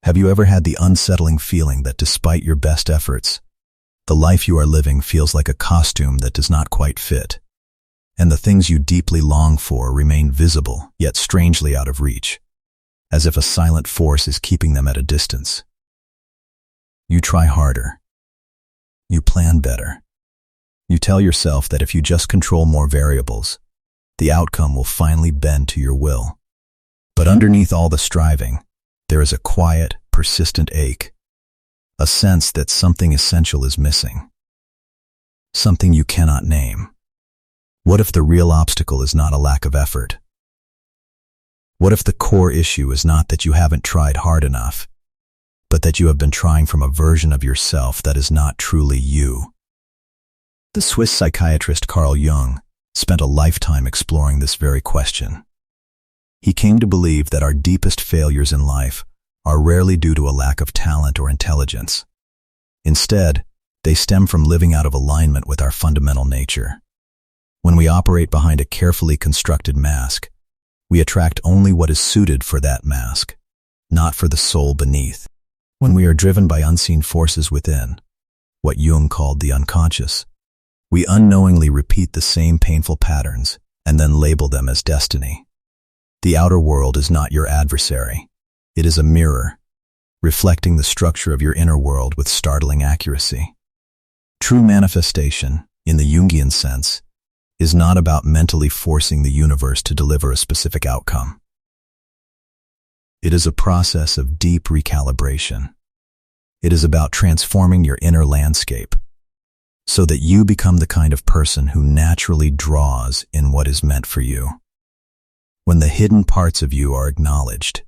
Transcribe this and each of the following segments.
Have you ever had the unsettling feeling that despite your best efforts, the life you are living feels like a costume that does not quite fit, and the things you deeply long for remain visible, yet strangely out of reach, as if a silent force is keeping them at a distance? You try harder. You plan better. You tell yourself that if you just control more variables, the outcome will finally bend to your will. But underneath all the striving, there is a quiet, persistent ache, a sense that something essential is missing, something you cannot name. What if the real obstacle is not a lack of effort? What if the core issue is not that you haven't tried hard enough, but that you have been trying from a version of yourself that is not truly you? The Swiss psychiatrist Carl Jung spent a lifetime exploring this very question. He came to believe that our deepest failures in life are rarely due to a lack of talent or intelligence. Instead, they stem from living out of alignment with our fundamental nature. When we operate behind a carefully constructed mask, we attract only what is suited for that mask, not for the soul beneath. When we are driven by unseen forces within, what Jung called the unconscious, we unknowingly repeat the same painful patterns and then label them as destiny. The outer world is not your adversary. It is a mirror, reflecting the structure of your inner world with startling accuracy. True manifestation, in the Jungian sense, is not about mentally forcing the universe to deliver a specific outcome. It is a process of deep recalibration. It is about transforming your inner landscape so that you become the kind of person who naturally draws in what is meant for you. When the hidden parts of you are acknowledged,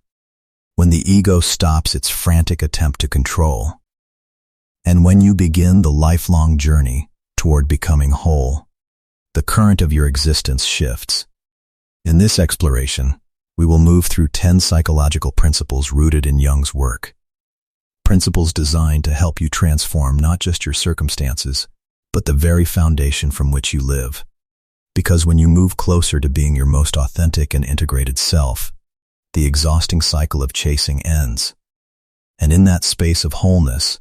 when the ego stops its frantic attempt to control, and when you begin the lifelong journey toward becoming whole, the current of your existence shifts. In this exploration, we will move through 10 psychological principles rooted in Jung's work. Principles designed to help you transform not just your circumstances, but the very foundation from which you live. Because when you move closer to being your most authentic and integrated self, the exhausting cycle of chasing ends. And in that space of wholeness,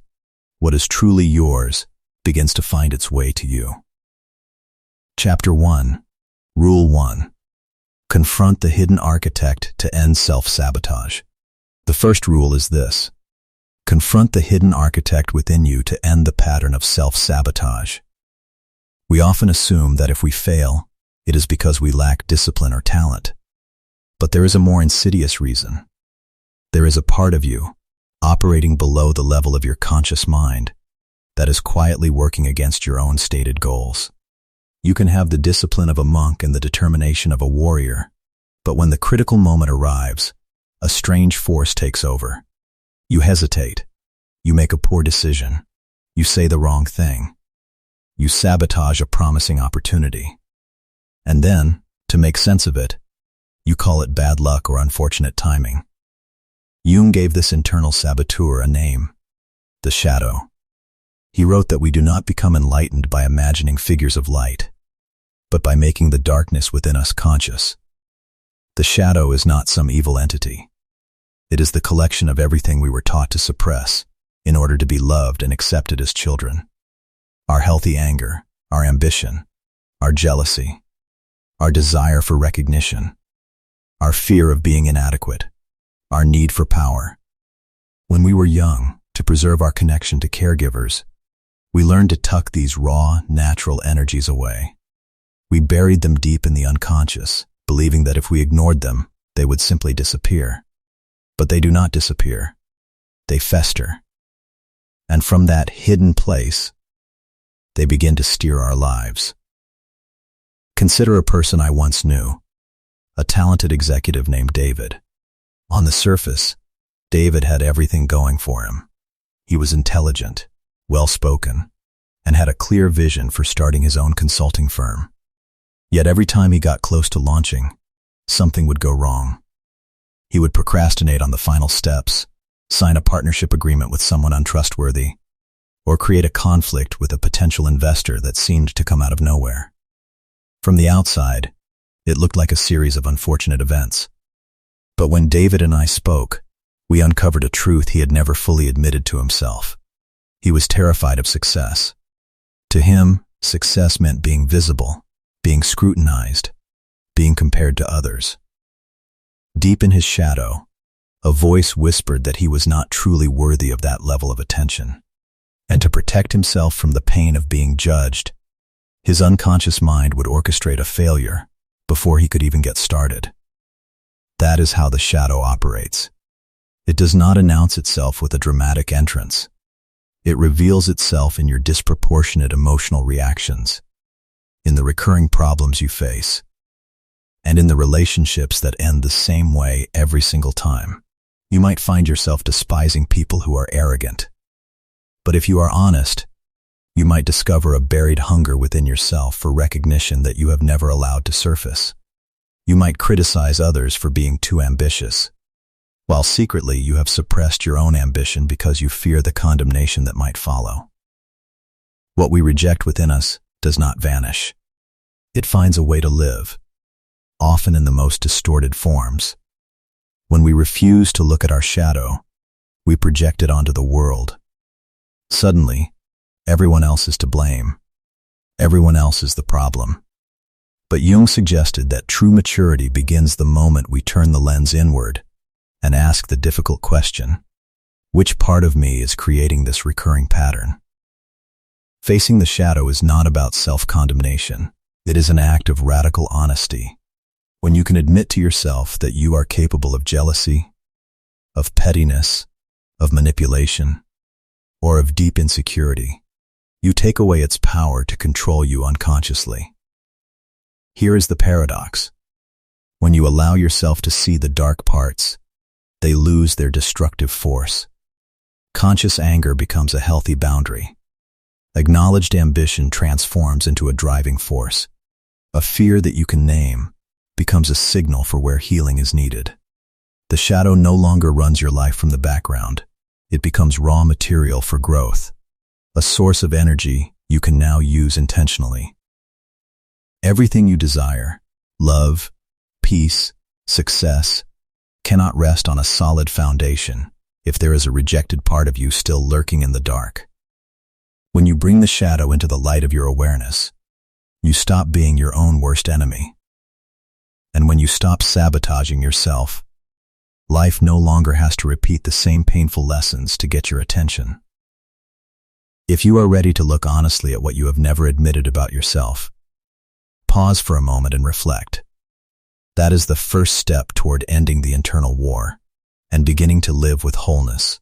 what is truly yours begins to find its way to you. Chapter 1. Rule 1. Confront the hidden architect to end self-sabotage. The first rule is this: confront the hidden architect within you to end the pattern of self-sabotage. We often assume that if we fail, it is because we lack discipline or talent. But there is a more insidious reason. There is a part of you, operating below the level of your conscious mind, that is quietly working against your own stated goals. You can have the discipline of a monk and the determination of a warrior, but when the critical moment arrives, a strange force takes over. You hesitate. You make a poor decision. You say the wrong thing. You sabotage a promising opportunity. And then, to make sense of it, you call it bad luck or unfortunate timing. Jung gave this internal saboteur a name: the shadow. He wrote that we do not become enlightened by imagining figures of light, but by making the darkness within us conscious. The shadow is not some evil entity. It is the collection of everything we were taught to suppress in order to be loved and accepted as children. Our healthy anger, our ambition, our jealousy, our desire for recognition, our fear of being inadequate, our need for power. When we were young, to preserve our connection to caregivers, we learned to tuck these raw, natural energies away. We buried them deep in the unconscious, believing that if we ignored them, they would simply disappear. But they do not disappear. They fester. And from that hidden place, they begin to steer our lives. Consider a person I once knew, a talented executive named David. On the surface, David had everything going for him. He was intelligent, well-spoken, and had a clear vision for starting his own consulting firm. Yet every time he got close to launching, something would go wrong. He would procrastinate on the final steps, sign a partnership agreement with someone untrustworthy, or create a conflict with a potential investor that seemed to come out of nowhere. From the outside, it looked like a series of unfortunate events. But when David and I spoke, We uncovered a truth he had never fully admitted to himself. He was terrified of success. To him, success meant being visible, being scrutinized, being compared to others. Deep in his shadow, a voice whispered that he was not truly worthy of that level of attention. And to protect himself from the pain of being judged, his unconscious mind would orchestrate a failure before he could even get started. That is how the shadow operates. It does not announce itself with a dramatic entrance. It reveals itself in your disproportionate emotional reactions, in the recurring problems you face, and in the relationships that end the same way every single time. You might find yourself despising people who are arrogant. But if you are honest, you might discover a buried hunger within yourself for recognition that you have never allowed to surface. You might criticize others for being too ambitious, while secretly you have suppressed your own ambition because you fear the condemnation that might follow. What we reject within us does not vanish. It finds a way to live, often in the most distorted forms. When we refuse to look at our shadow, we project it onto the world. Suddenly, everyone else is to blame. Everyone else is the problem. But Jung suggested that true maturity begins the moment we turn the lens inward and ask the difficult question, which part of me is creating this recurring pattern? Facing the shadow is not about self-condemnation. It is an act of radical honesty. When you can admit to yourself that you are capable of jealousy, of pettiness, of manipulation, or of deep insecurity, you take away its power to control you unconsciously. Here is the paradox. When you allow yourself to see the dark parts, they lose their destructive force. Conscious anger becomes a healthy boundary. Acknowledged ambition transforms into a driving force. A fear that you can name becomes a signal for where healing is needed. The shadow no longer runs your life from the background. It becomes raw material for growth, a source of energy you can now use intentionally. Everything you desire, love, peace, success, cannot rest on a solid foundation if there is a rejected part of you still lurking in the dark. When you bring the shadow into the light of your awareness, you stop being your own worst enemy. And when you stop sabotaging yourself, life no longer has to repeat the same painful lessons to get your attention. If you are ready to look honestly at what you have never admitted about yourself, pause for a moment and reflect. That is the first step toward ending the internal war and beginning to live with wholeness.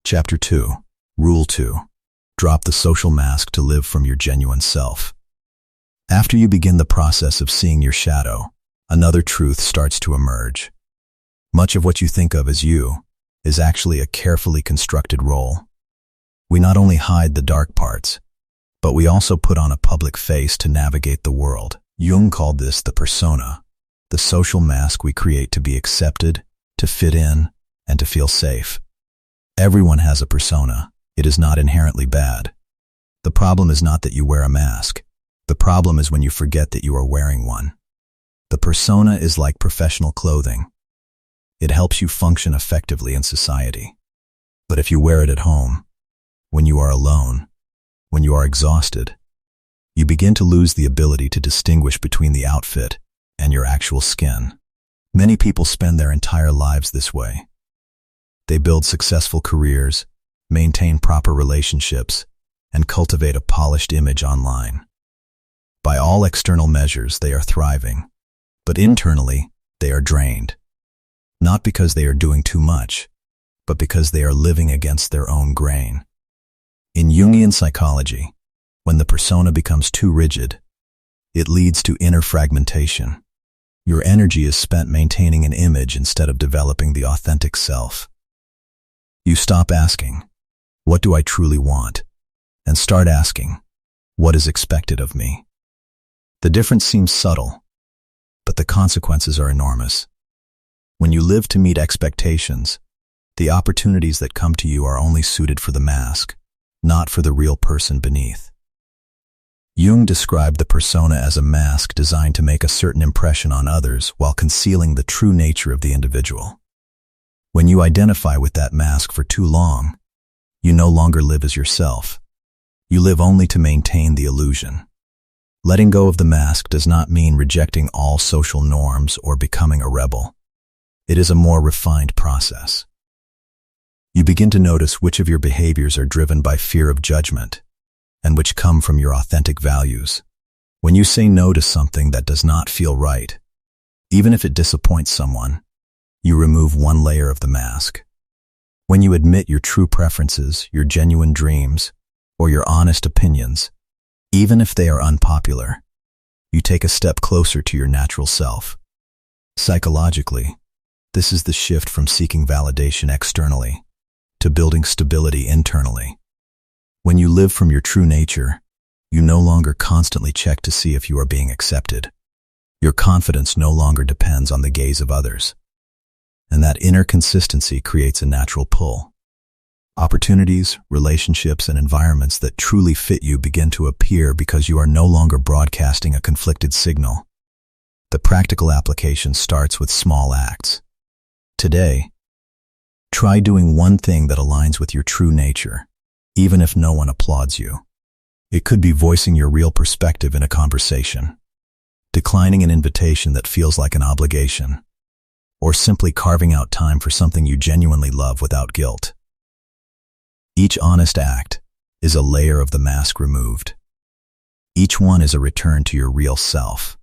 Chapter 2, Rule 2. Drop the social mask to live from your genuine self. After you begin the process of seeing your shadow, another truth starts to emerge. Much of what you think of as you is actually a carefully constructed role. We not only hide the dark parts, but we also put on a public face to navigate the world. Jung called this the persona, the social mask we create to be accepted, to fit in, and to feel safe. Everyone has a persona. It is not inherently bad. The problem is not that you wear a mask. The problem is when you forget that you are wearing one. The persona is like professional clothing. It helps you function effectively in society. But if you wear it at home, when you are alone, when you are exhausted, you begin to lose the ability to distinguish between the outfit and your actual skin. Many people spend their entire lives this way. They build successful careers, maintain proper relationships, and cultivate a polished image online. By all external measures, they are thriving, but internally, they are drained. Not because they are doing too much, but because they are living against their own grain. In Jungian psychology, when the persona becomes too rigid, it leads to inner fragmentation. Your energy is spent maintaining an image instead of developing the authentic self. You stop asking, "What do I truly want?" and start asking, "What is expected of me?" The difference seems subtle, but the consequences are enormous. When you live to meet expectations, the opportunities that come to you are only suited for the mask, not for the real person beneath. Jung described the persona as a mask designed to make a certain impression on others while concealing the true nature of the individual. When you identify with that mask for too long, you no longer live as yourself. You live only to maintain the illusion. Letting go of the mask does not mean rejecting all social norms or becoming a rebel. It is a more refined process. You begin to notice which of your behaviors are driven by fear of judgment and which come from your authentic values. When you say no to something that does not feel right, even if it disappoints someone, you remove one layer of the mask. When you admit your true preferences, your genuine dreams, or your honest opinions, even if they are unpopular, you take a step closer to your natural self. Psychologically, this is the shift from seeking validation externally to building stability internally. When you live from your true nature, you no longer constantly check to see if you are being accepted. Your confidence no longer depends on the gaze of others. And that inner consistency creates a natural pull. Opportunities, relationships, and environments that truly fit you begin to appear because you are no longer broadcasting a conflicted signal. The practical application starts with small acts. Today, try doing one thing that aligns with your true nature, even if no one applauds you. It could be voicing your real perspective in a conversation, declining an invitation that feels like an obligation, or simply carving out time for something you genuinely love without guilt. Each honest act is a layer of the mask removed. Each one is a return to your real self.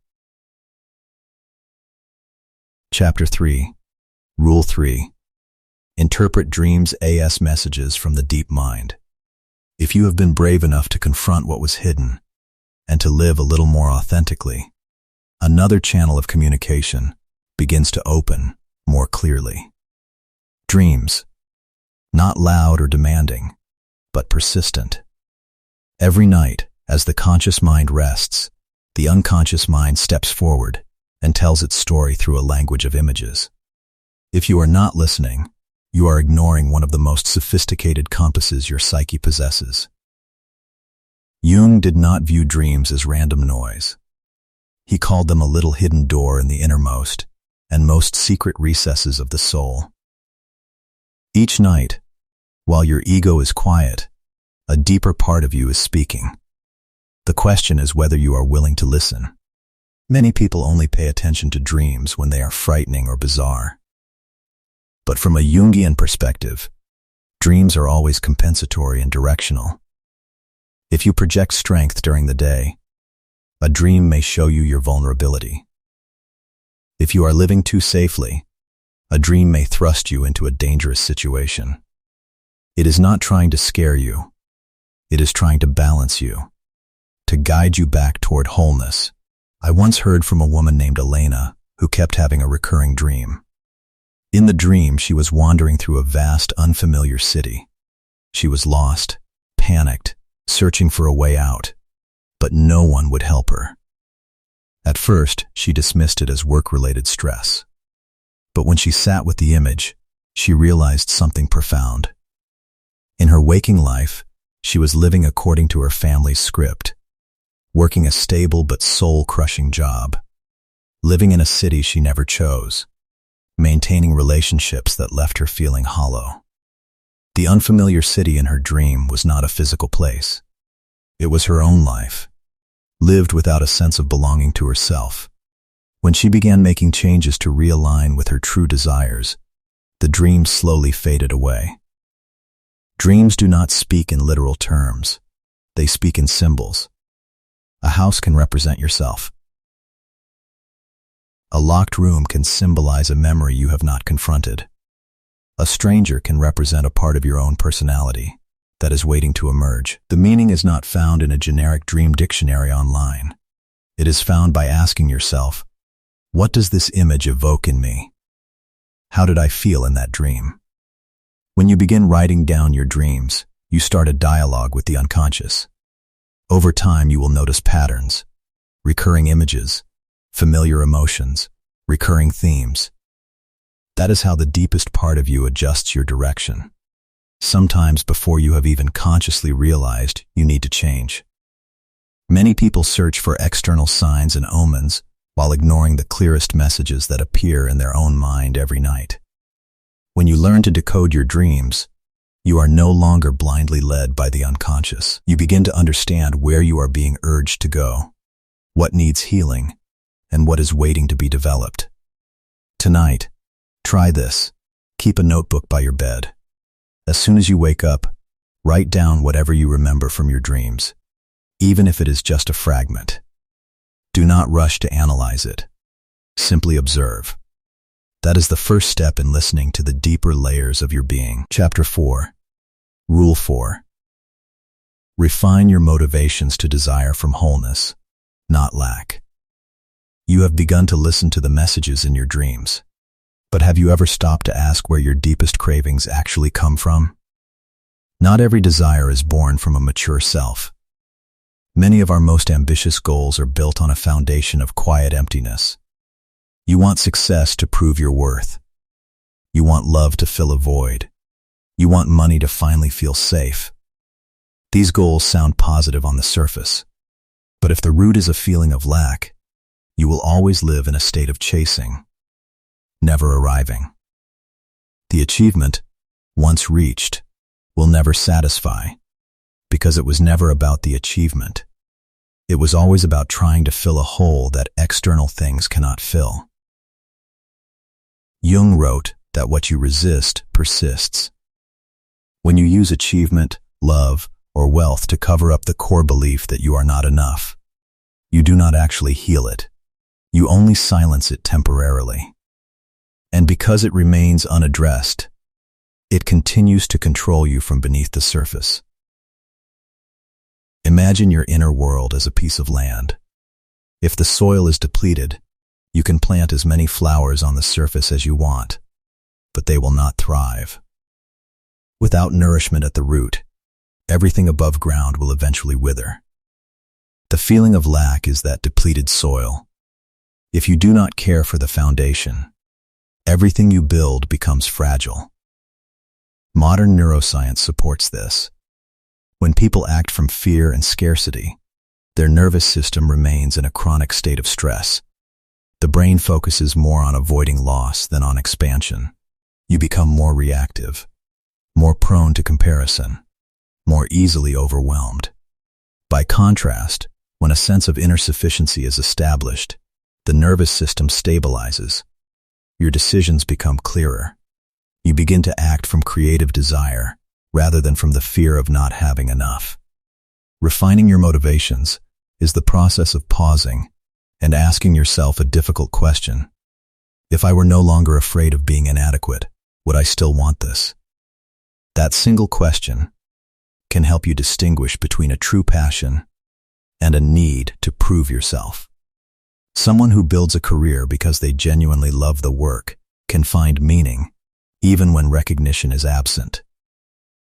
Chapter 3. Rule 3. Interpret dreams as messages from the deep mind. If you have been brave enough to confront what was hidden and to live a little more authentically, another channel of communication begins to open more clearly. Dreams, not loud or demanding, but persistent. Every night, as the conscious mind rests, the unconscious mind steps forward and tells its story through a language of images. If you are not listening, you are ignoring one of the most sophisticated compasses your psyche possesses. Jung did not view dreams as random noise. He called them a little hidden door in the innermost and most secret recesses of the soul. Each night, while your ego is quiet, a deeper part of you is speaking. The question is whether you are willing to listen. Many people only pay attention to dreams when they are frightening or bizarre. But from a Jungian perspective, dreams are always compensatory and directional. If you project strength during the day, a dream may show you your vulnerability. If you are living too safely, a dream may thrust you into a dangerous situation. It is not trying to scare you. It is trying to balance you, to guide you back toward wholeness. I once heard from a woman named Elena who kept having a recurring dream. In the dream, she was wandering through a vast, unfamiliar city. She was lost, panicked, searching for a way out, but no one would help her. At first, she dismissed it as work-related stress. But when she sat with the image, she realized something profound. In her waking life, she was living according to her family's script, working a stable but soul-crushing job, living in a city she never chose, maintaining relationships that left her feeling hollow. The unfamiliar city in her dream was not a physical place. It was her own life, lived without a sense of belonging to herself. When she began making changes to realign with her true desires, the dream slowly faded away. Dreams do not speak in literal terms. They speak in symbols. A house can represent yourself. A locked room can symbolize a memory you have not confronted. A stranger can represent a part of your own personality that is waiting to emerge. The meaning is not found in a generic dream dictionary online. It is found by asking yourself, what does this image evoke in me? How did I feel in that dream? When you begin writing down your dreams, you start a dialogue with the unconscious. Over time, you will notice patterns, recurring images, familiar emotions, recurring themes. That is how the deepest part of you adjusts your direction. Sometimes before you have even consciously realized you need to change. Many people search for external signs and omens while ignoring the clearest messages that appear in their own mind every night. When you learn to decode your dreams, you are no longer blindly led by the unconscious. You begin to understand where you are being urged to go, what needs healing, and what is waiting to be developed. Tonight, try this. Keep a notebook by your bed. As soon as you wake up, write down whatever you remember from your dreams, even if it is just a fragment. Do not rush to analyze it. Simply observe. That is the first step in listening to the deeper layers of your being. Chapter 4. Rule 4. Refine your motivations to desire from wholeness, not lack. You have begun to listen to the messages in your dreams. But have you ever stopped to ask where your deepest cravings actually come from? Not every desire is born from a mature self. Many of our most ambitious goals are built on a foundation of quiet emptiness. You want success to prove your worth. You want love to fill a void. You want money to finally feel safe. These goals sound positive on the surface, but if the root is a feeling of lack, you will always live in a state of chasing, never arriving. The achievement, once reached, will never satisfy, because it was never about the achievement. It was always about trying to fill a hole that external things cannot fill. Jung wrote that what you resist persists. When you use achievement, love, or wealth to cover up the core belief that you are not enough, you do not actually heal it. You only silence it temporarily. And because it remains unaddressed, it continues to control you from beneath the surface. Imagine your inner world as a piece of land. If the soil is depleted, you can plant as many flowers on the surface as you want, but they will not thrive. Without nourishment at the root, everything above ground will eventually wither. The feeling of lack is that depleted soil. If you do not care for the foundation, everything you build becomes fragile. Modern neuroscience supports this. When people act from fear and scarcity, their nervous system remains in a chronic state of stress. The brain focuses more on avoiding loss than on expansion. You become more reactive, more prone to comparison, more easily overwhelmed. By contrast, when a sense of inner sufficiency is established, the nervous system stabilizes. Your decisions become clearer. You begin to act from creative desire rather than from the fear of not having enough. Refining your motivations is the process of pausing and asking yourself a difficult question. If I were no longer afraid of being inadequate, would I still want this? That single question can help you distinguish between a true passion and a need to prove yourself. Someone who builds a career because they genuinely love the work can find meaning even when recognition is absent.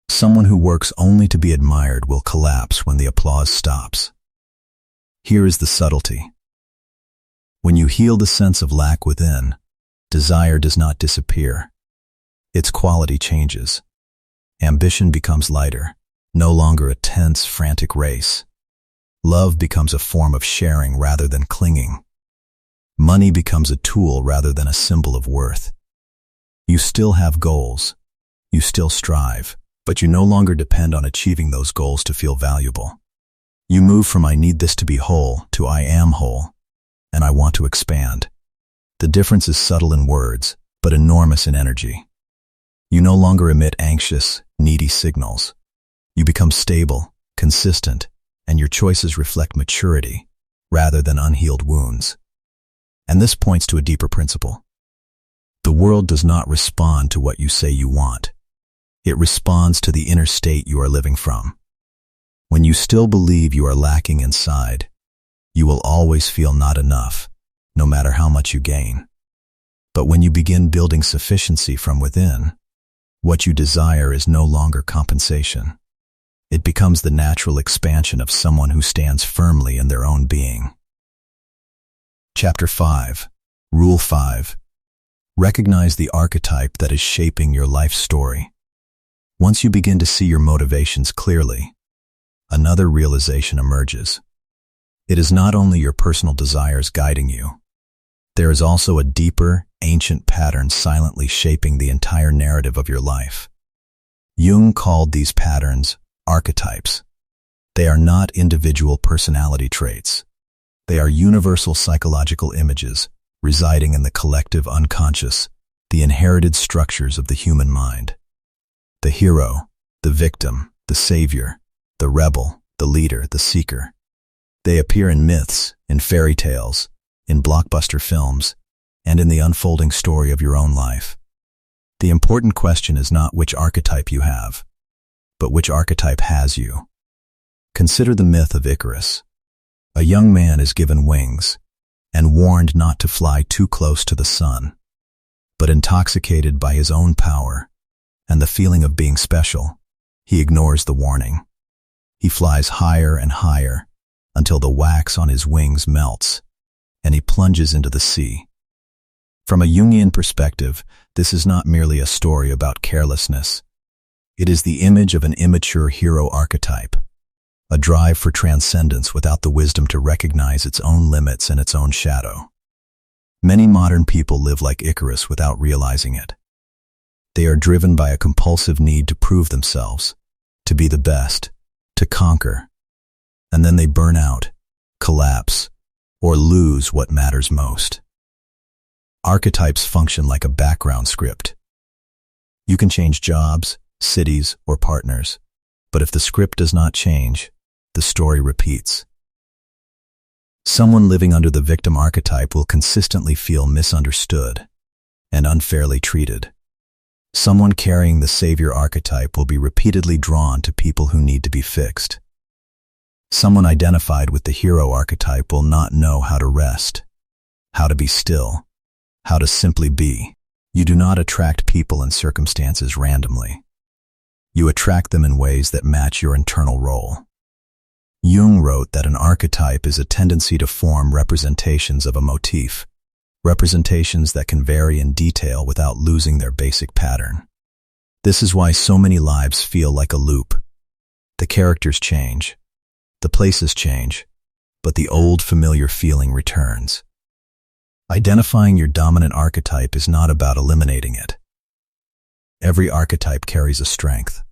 Someone who works only to be admired will collapse when the applause stops. Here is the subtlety. When you heal the sense of lack within, desire does not disappear. Its quality changes. Ambition becomes lighter, no longer a tense, frantic race. Love becomes a form of sharing rather than clinging. Money becomes a tool rather than a symbol of worth. You still have goals. You still strive, but you no longer depend on achieving those goals to feel valuable. You move from I need this to be whole to I am whole, and I want to expand. The difference is subtle in words, but enormous in energy. You no longer emit anxious, needy signals. You become stable, consistent, and your choices reflect maturity rather than unhealed wounds. And this points to a deeper principle. The world does not respond to what you say you want. It responds to the inner state you are living from. When you still believe you are lacking inside, you will always feel not enough, no matter how much you gain. But when you begin building sufficiency from within, what you desire is no longer compensation. It becomes the natural expansion of someone who stands firmly in their own being. Chapter 5. Rule 5. Recognize the archetype that is shaping your life story. Once you begin to see your motivations clearly, another realization emerges. It is not only your personal desires guiding you. There is also a deeper, ancient patterns silently shaping the entire narrative of your life. Jung called these patterns archetypes. They are not individual personality traits. They are universal psychological images residing in the collective unconscious, the inherited structures of the human mind. The hero, the victim, the savior, the rebel, the leader, the seeker. They appear in myths, in fairy tales, in blockbuster films, and in the unfolding story of your own life. The important question is not which archetype you have, but which archetype has you. Consider the myth of Icarus. A young man is given wings and warned not to fly too close to the sun, but intoxicated by his own power and the feeling of being special, he ignores the warning. He flies higher and higher until the wax on his wings melts and he plunges into the sea. From a Jungian perspective, this is not merely a story about carelessness. It is the image of an immature hero archetype, a drive for transcendence without the wisdom to recognize its own limits and its own shadow. Many modern people live like Icarus without realizing it. They are driven by a compulsive need to prove themselves, to be the best, to conquer, and then they burn out, collapse, or lose what matters most. Archetypes function like a background script. You can change jobs, cities, or partners, but if the script does not change, the story repeats. Someone living under the victim archetype will consistently feel misunderstood and unfairly treated. Someone carrying the savior archetype will be repeatedly drawn to people who need to be fixed. Someone identified with the hero archetype will not know how to rest, how to be still, how to simply be. You do not attract people and circumstances randomly. You attract them in ways that match your internal role. Jung wrote that an archetype is a tendency to form representations of a motif, representations that can vary in detail without losing their basic pattern. This is why so many lives feel like a loop. The characters change, the places change, but the old familiar feeling returns. Identifying your dominant archetype is not about eliminating it. Every archetype carries a strength.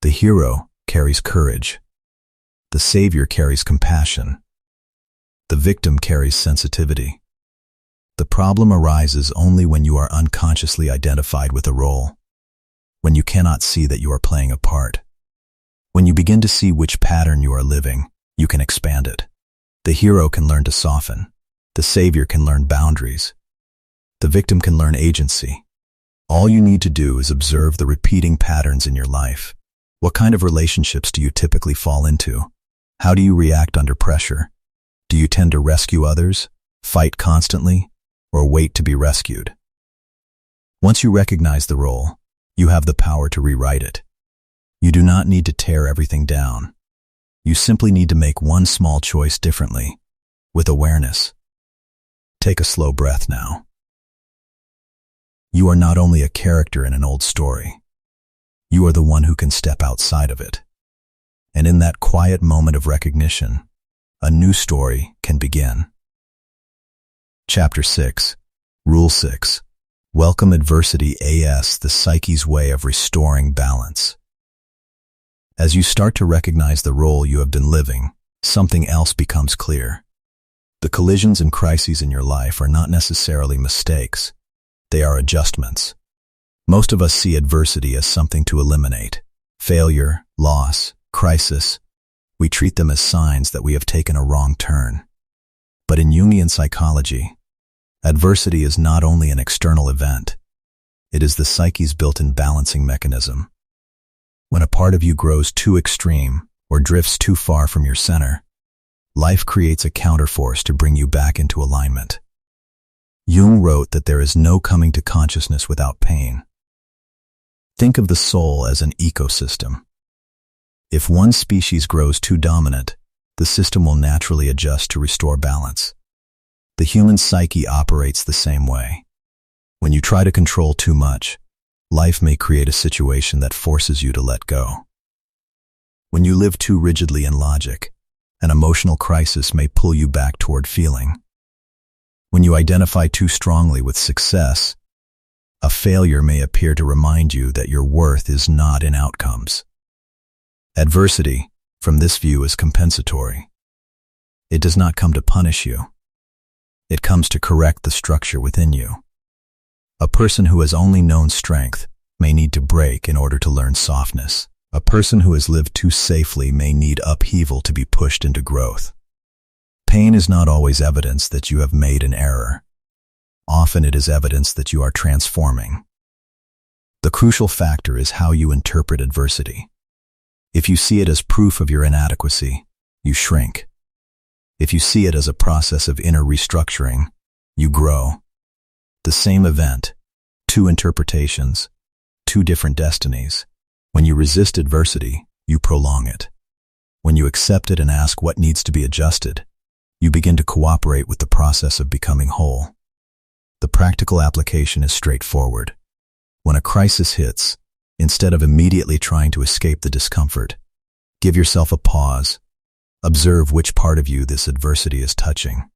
The hero carries courage. The savior carries compassion. The victim carries sensitivity. The problem arises only when you are unconsciously identified with a role, when you cannot see that you are playing a part. When you begin to see which pattern you are living, you can expand it. The hero can learn to soften. The savior can learn boundaries. The victim can learn agency. All you need to do is observe the repeating patterns in your life. What kind of relationships do you typically fall into? How do you react under pressure? Do you tend to rescue others, fight constantly, or wait to be rescued? Once you recognize the role, you have the power to rewrite it. You do not need to tear everything down. You simply need to make one small choice differently, with awareness. Take a slow breath now. You are not only a character in an old story. You are the one who can step outside of it. And in that quiet moment of recognition, a new story can begin. Chapter 6, Rule 6. Welcome adversity as the psyche's way of restoring balance. As you start to recognize the role you have been living, something else becomes clear. The collisions and crises in your life are not necessarily mistakes. They are adjustments. Most of us see adversity as something to eliminate. Failure, loss, crisis. We treat them as signs that we have taken a wrong turn. But in Jungian psychology, adversity is not only an external event. It is the psyche's built-in balancing mechanism. When a part of you grows too extreme or drifts too far from your center, life creates a counterforce to bring you back into alignment. Jung wrote that there is no coming to consciousness without pain. Think of the soul as an ecosystem. If one species grows too dominant, the system will naturally adjust to restore balance. The human psyche operates the same way. When you try to control too much, life may create a situation that forces you to let go. When you live too rigidly in logic, an emotional crisis may pull you back toward feeling. When you identify too strongly with success, a failure may appear to remind you that your worth is not in outcomes. Adversity, from this view, is compensatory. It does not come to punish you. It comes to correct the structure within you. A person who has only known strength may need to break in order to learn softness. A person who has lived too safely may need upheaval to be pushed into growth. Pain is not always evidence that you have made an error. Often it is evidence that you are transforming. The crucial factor is how you interpret adversity. If you see it as proof of your inadequacy, you shrink. If you see it as a process of inner restructuring, you grow. The same event, two interpretations, two different destinies. When you resist adversity, you prolong it. When you accept it and ask what needs to be adjusted, you begin to cooperate with the process of becoming whole. The practical application is straightforward. When a crisis hits, instead of immediately trying to escape the discomfort, give yourself a pause. Observe which part of you this adversity is touching.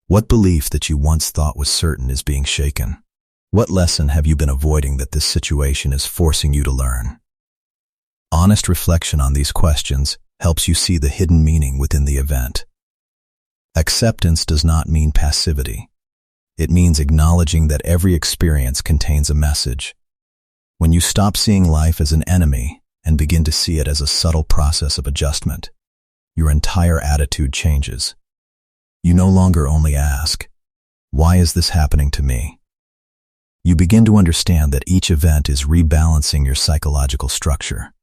What belief that you once thought was certain is being shaken? What lesson have you been avoiding that this situation is forcing you to learn? Honest reflection on these questions helps you see the hidden meaning within the event. Acceptance does not mean passivity. It means acknowledging that every experience contains a message. When you stop seeing life as an enemy and begin to see it as a subtle process of adjustment, your entire attitude changes. You no longer only ask, "Why is this happening to me?" You begin to understand that each event is rebalancing your psychological structure.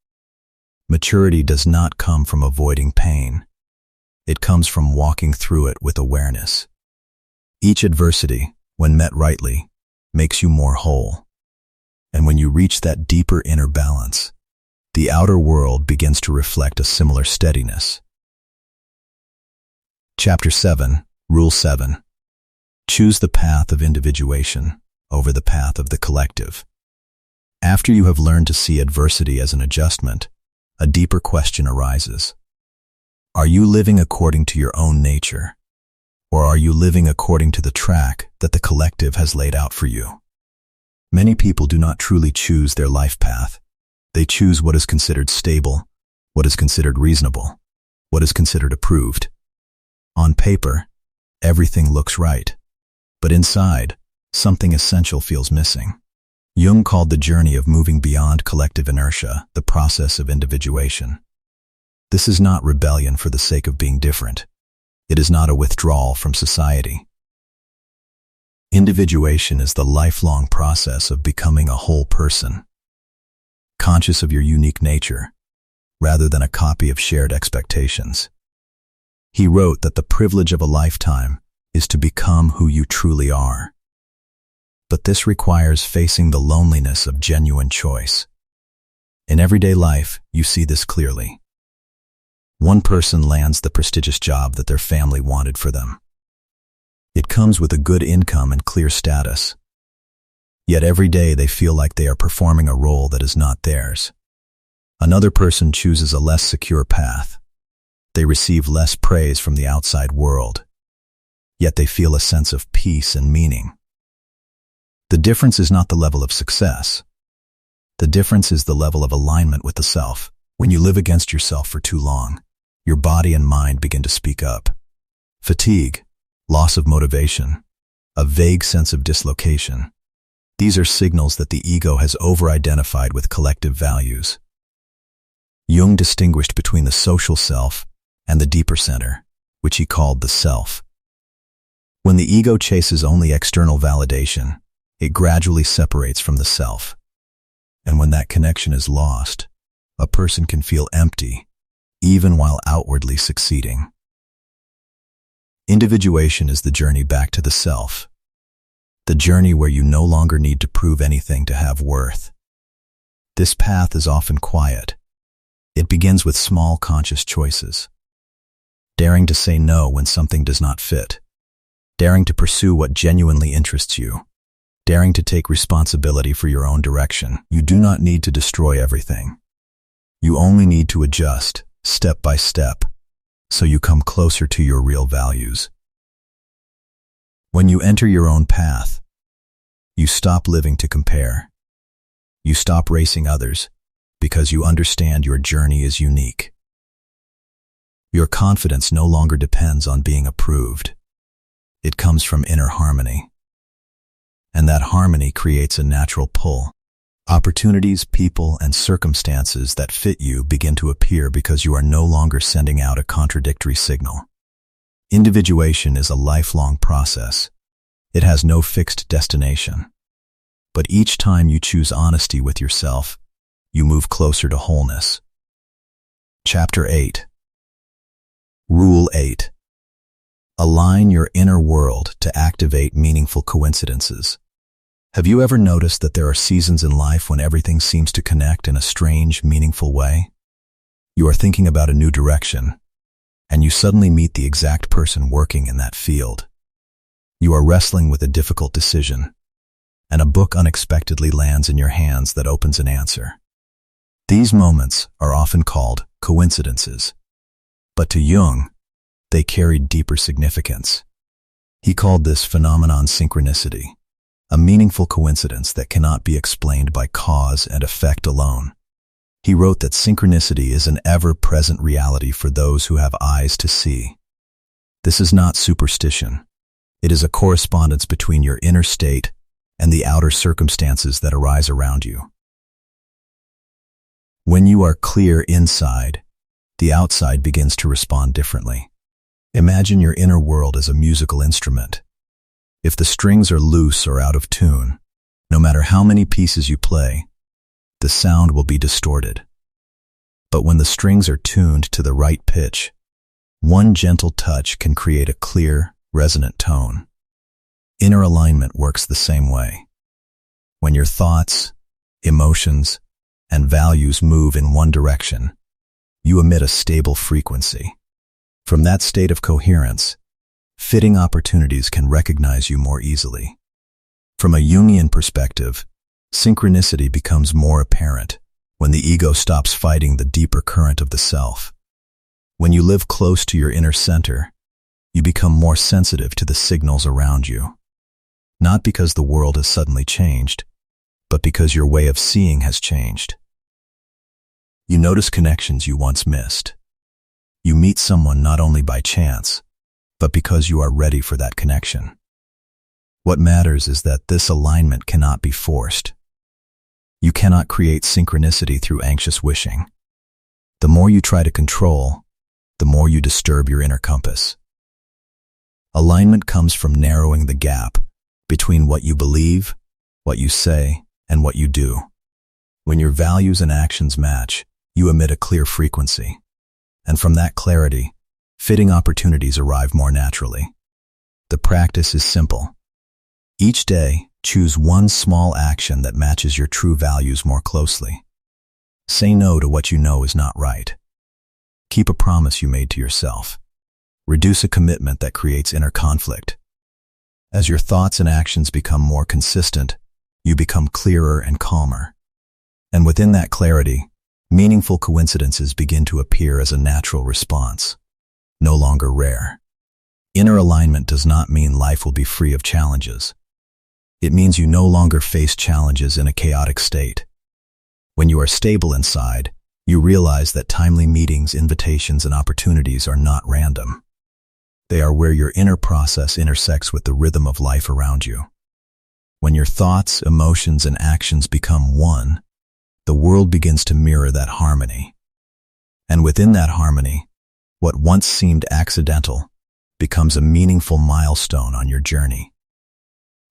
Maturity does not come from avoiding pain. It comes from walking through it with awareness. Each adversity, when met rightly, makes you more whole. And when you reach that deeper inner balance, the outer world begins to reflect a similar steadiness. Chapter 7, Rule 7. Choose the path of individuation over the path of the collective. After you have learned to see adversity as an adjustment, a deeper question arises. Are you living according to your own nature? Or are you living according to the track that the collective has laid out for you? Many people do not truly choose their life path. They choose what is considered stable, what is considered reasonable, what is considered approved. On paper, everything looks right, but inside, something essential feels missing. Jung called the journey of moving beyond collective inertia the process of individuation. This is not rebellion for the sake of being different. It is not a withdrawal from society. Individuation is the lifelong process of becoming a whole person, conscious of your unique nature, rather than a copy of shared expectations. He wrote that the privilege of a lifetime is to become who you truly are. But this requires facing the loneliness of genuine choice. In everyday life, you see this clearly. One person lands the prestigious job that their family wanted for them. It comes with a good income and clear status. Yet every day they feel like they are performing a role that is not theirs. Another person chooses a less secure path. They receive less praise from the outside world. Yet they feel a sense of peace and meaning. The difference is not the level of success. The difference is the level of alignment with the self. When you live against yourself for too long, your body and mind begin to speak up. Fatigue, loss of motivation, a vague sense of dislocation. These are signals that the ego has over-identified with collective values. Jung distinguished between the social self and the deeper center, which he called the self. When the ego chases only external validation, it gradually separates from the self. And when that connection is lost, a person can feel empty, even while outwardly succeeding. Individuation is the journey back to the self, the journey where you no longer need to prove anything to have worth. This path is often quiet. It begins with small conscious choices. Daring to say no when something does not fit. Daring to pursue what genuinely interests you. Daring to take responsibility for your own direction. You do not need to destroy everything. You only need to adjust, step by step, so you come closer to your real values. When you enter your own path, you stop living to compare. You stop racing others because you understand your journey is unique. Your confidence no longer depends on being approved. It comes from inner harmony. And that harmony creates a natural pull. Opportunities, people, and circumstances that fit you begin to appear because you are no longer sending out a contradictory signal. Individuation is a lifelong process. It has no fixed destination. But each time you choose honesty with yourself, you move closer to wholeness. Chapter 8. Rule 8. Align your inner world to activate meaningful coincidences. Have you ever noticed that there are seasons in life when everything seems to connect in a strange, meaningful way? You are thinking about a new direction, and you suddenly meet the exact person working in that field. You are wrestling with a difficult decision, and a book unexpectedly lands in your hands that opens an answer. These moments are often called coincidences, but to Jung, they carried deeper significance. He called this phenomenon synchronicity, a meaningful coincidence that cannot be explained by cause and effect alone. He wrote that synchronicity is an ever-present reality for those who have eyes to see. This is not superstition. It is a correspondence between your inner state and the outer circumstances that arise around you. When you are clear inside, the outside begins to respond differently. Imagine your inner world as a musical instrument. If the strings are loose or out of tune, no matter how many pieces you play, the sound will be distorted. But when the strings are tuned to the right pitch, one gentle touch can create a clear, resonant tone. Inner alignment works the same way. When your thoughts, emotions, and values move in one direction, you emit a stable frequency. From that state of coherence, fitting opportunities can recognize you more easily. From a Jungian perspective, synchronicity becomes more apparent when the ego stops fighting the deeper current of the self. When you live close to your inner center, you become more sensitive to the signals around you. Not because the world has suddenly changed, but because your way of seeing has changed. You notice connections you once missed. You meet someone not only by chance, but because you are ready for that connection. What matters is that this alignment cannot be forced. You cannot create synchronicity through anxious wishing. The more you try to control, the more you disturb your inner compass. Alignment comes from narrowing the gap between what you believe, what you say, and what you do. When your values and actions match, you emit a clear frequency. And from that clarity, fitting opportunities arrive more naturally. The practice is simple. Each day, choose one small action that matches your true values more closely. Say no to what you know is not right. Keep a promise you made to yourself. Reduce a commitment that creates inner conflict. As your thoughts and actions become more consistent, you become clearer and calmer. And within that clarity, meaningful coincidences begin to appear as a natural response, no longer rare. Inner alignment does not mean life will be free of challenges. It means you no longer face challenges in a chaotic state. When you are stable inside, you realize that timely meetings, invitations, and opportunities are not random. They are where your inner process intersects with the rhythm of life around you. When your thoughts, emotions, and actions become one, the world begins to mirror that harmony. And within that harmony, what once seemed accidental becomes a meaningful milestone on your journey.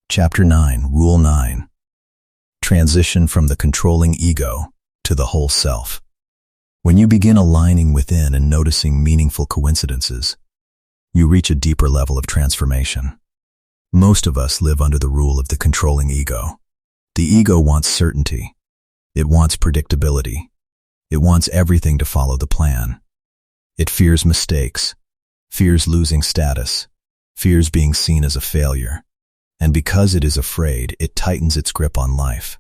Chapter 9, Rule 9. Transition from the controlling ego to the whole self. When you begin aligning within and noticing meaningful coincidences, you reach a deeper level of transformation. Most of us live under the rule of the controlling ego. The ego wants certainty. It wants predictability. It wants everything to follow the plan. It fears mistakes, fears losing status, fears being seen as a failure. And because it is afraid, it tightens its grip on life.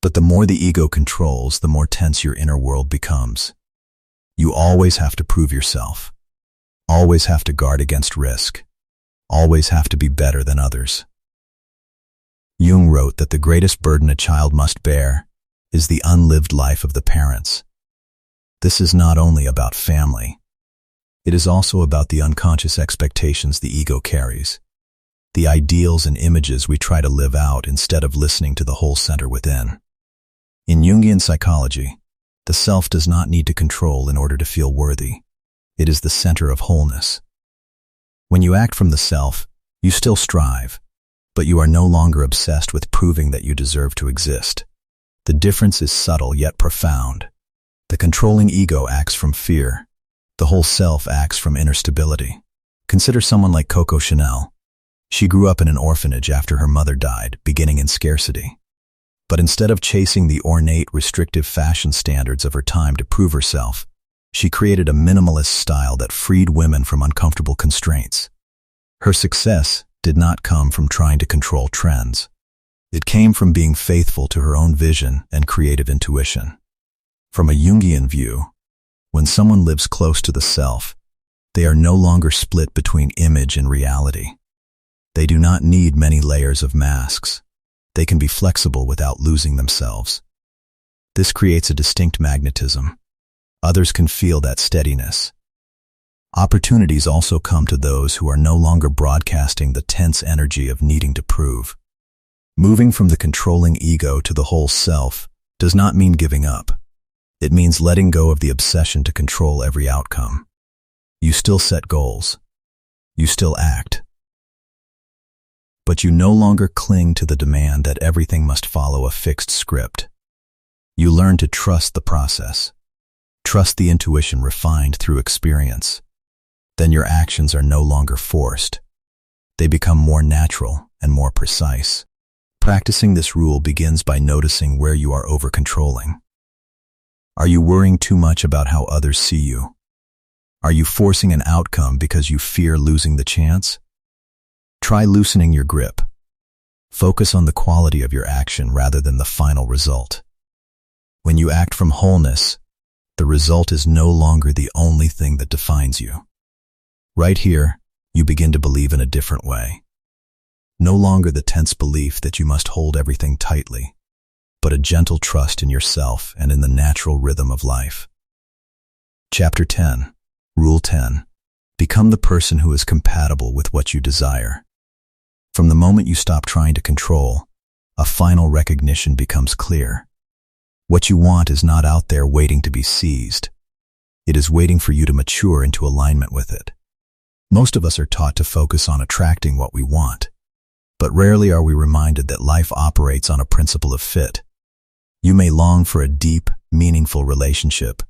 But the more the ego controls, the more tense your inner world becomes. You always have to prove yourself. Always have to guard against risk. always have to be better than others. Jung wrote that the greatest burden a child must bear is the unlived life of the parents. This is not only about family. It is also about the unconscious expectations the ego carries, the ideals and images we try to live out instead of listening to the whole center within. In Jungian psychology, the self does not need to control in order to feel worthy. It is the center of wholeness. When you act from the self, you still strive, but you are no longer obsessed with proving that you deserve to exist. The difference is subtle yet profound. The controlling ego acts from fear. The whole self acts from inner stability. Consider someone like Coco Chanel. She grew up in an orphanage after her mother died, beginning in scarcity. But instead of chasing the ornate, restrictive fashion standards of her time to prove herself, she created a minimalist style that freed women from uncomfortable constraints. Her success did not come from trying to control trends. It came from being faithful to her own vision and creative intuition. From a Jungian view, when someone lives close to the self, they are no longer split between image and reality. They do not need many layers of masks. They can be flexible without losing themselves. This creates a distinct magnetism. Others can feel that steadiness. Opportunities also come to those who are no longer broadcasting the tense energy of needing to prove. Moving from the controlling ego to the whole self does not mean giving up. It means letting go of the obsession to control every outcome. You still set goals. You still act. But you no longer cling to the demand that everything must follow a fixed script. You learn to trust the process. Trust the intuition refined through experience. Then your actions are no longer forced. They become more natural and more precise. Practicing this rule begins by noticing where you are over-controlling. Are you worrying too much about how others see you? Are you forcing an outcome because you fear losing the chance? Try loosening your grip. Focus on the quality of your action rather than the final result. When you act from wholeness, the result is no longer the only thing that defines you. Right here, you begin to believe in a different way. No longer the tense belief that you must hold everything tightly, but a gentle trust in yourself and in the natural rhythm of life. Chapter 10, Rule 10. Become the person who is compatible with what you desire. From the moment you stop trying to control, a final recognition becomes clear. What you want is not out there waiting to be seized. It is waiting for you to mature into alignment with it. Most of us are taught to focus on attracting what we want, but rarely are we reminded that life operates on a principle of fit. You may long for a deep, meaningful relationship,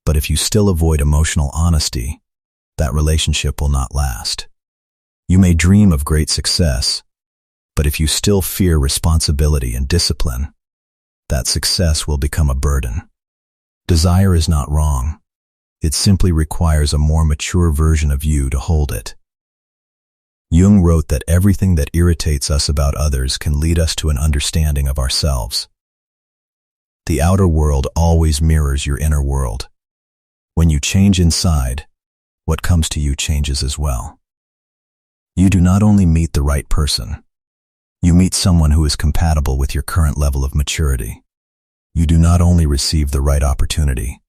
but if you still avoid emotional honesty, that relationship will not last. You may dream of great success, but if you still fear responsibility and discipline, that success will become a burden. Desire is not wrong. It simply requires a more mature version of you to hold it. Jung wrote that everything that irritates us about others can lead us to an understanding of ourselves. The outer world always mirrors your inner world. When you change inside, what comes to you changes as well. You do not only meet the right person, you meet someone who is compatible with your current level of maturity. You do not only receive the right opportunity,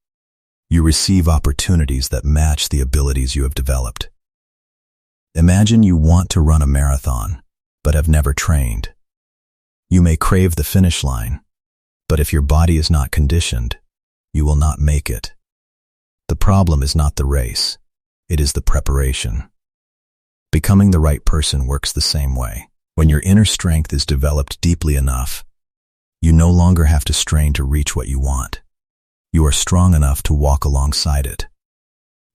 you receive opportunities that match the abilities you have developed. Imagine you want to run a marathon, but have never trained. You may crave the finish line, but if your body is not conditioned, you will not make it. The problem is not the race, it is the preparation. Becoming the right person works the same way. When your inner strength is developed deeply enough, you no longer have to strain to reach what you want. You are strong enough to walk alongside it.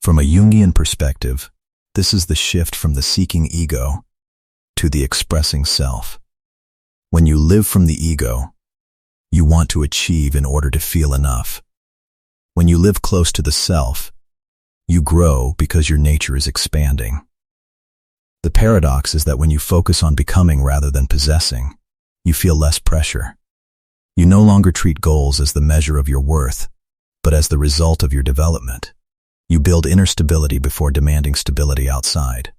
From a Jungian perspective, this is the shift from the seeking ego to the expressing self. When you live from the ego, you want to achieve in order to feel enough. When you live close to the self, you grow because your nature is expanding. The paradox is that when you focus on becoming rather than possessing, you feel less pressure. You no longer treat goals as the measure of your worth, but as the result of your development. You build inner stability before demanding stability outside.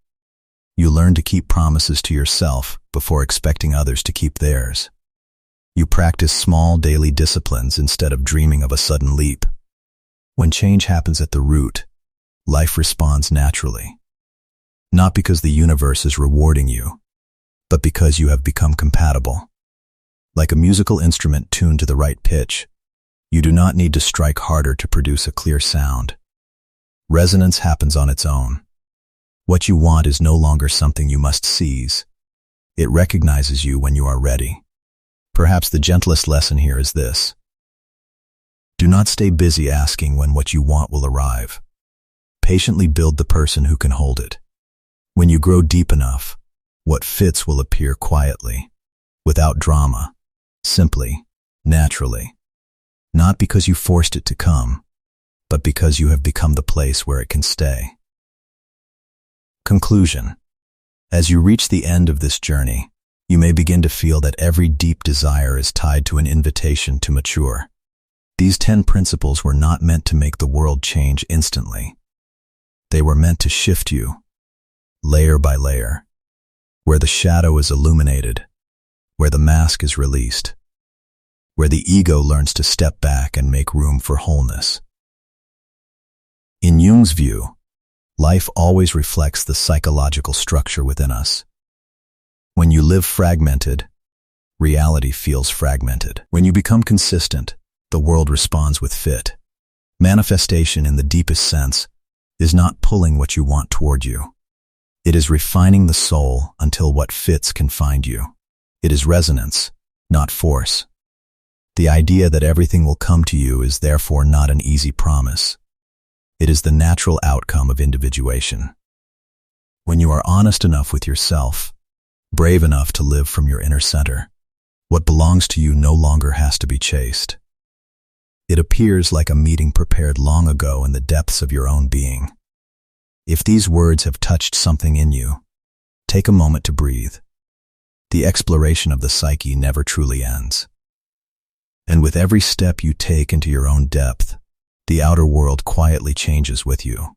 You learn to keep promises to yourself before expecting others to keep theirs. You practice small daily disciplines instead of dreaming of a sudden leap. When change happens at the root, life responds naturally. Not because the universe is rewarding you, but because you have become compatible. Like a musical instrument tuned to the right pitch, you do not need to strike harder to produce a clear sound. Resonance happens on its own. What you want is no longer something you must seize. It recognizes you when you are ready. Perhaps the gentlest lesson here is this: do not stay busy asking when what you want will arrive. Patiently build the person who can hold it. When you grow deep enough, what fits will appear quietly, without drama, simply, naturally. Not because you forced it to come, but because you have become the place where it can stay. Conclusion. As you reach the end of this journey, you may begin to feel that every deep desire is tied to an invitation to mature. These 10 principles were not meant to make the world change instantly. They were meant to shift you, layer by layer, where the shadow is illuminated, where the mask is released, where the ego learns to step back and make room for wholeness. In Jung's view, life always reflects the psychological structure within us. When you live fragmented, reality feels fragmented. When you become consistent, the world responds with fit. Manifestation in the deepest sense is not pulling what you want toward you. It is refining the soul until what fits can find you. It is resonance, not force. The idea that everything will come to you is therefore not an easy promise. It is the natural outcome of individuation. When you are honest enough with yourself, brave enough to live from your inner center, what belongs to you no longer has to be chased. It appears like a meeting prepared long ago in the depths of your own being. If these words have touched something in you, take a moment to breathe. The exploration of the psyche never truly ends. And with every step you take into your own depth, the outer world quietly changes with you.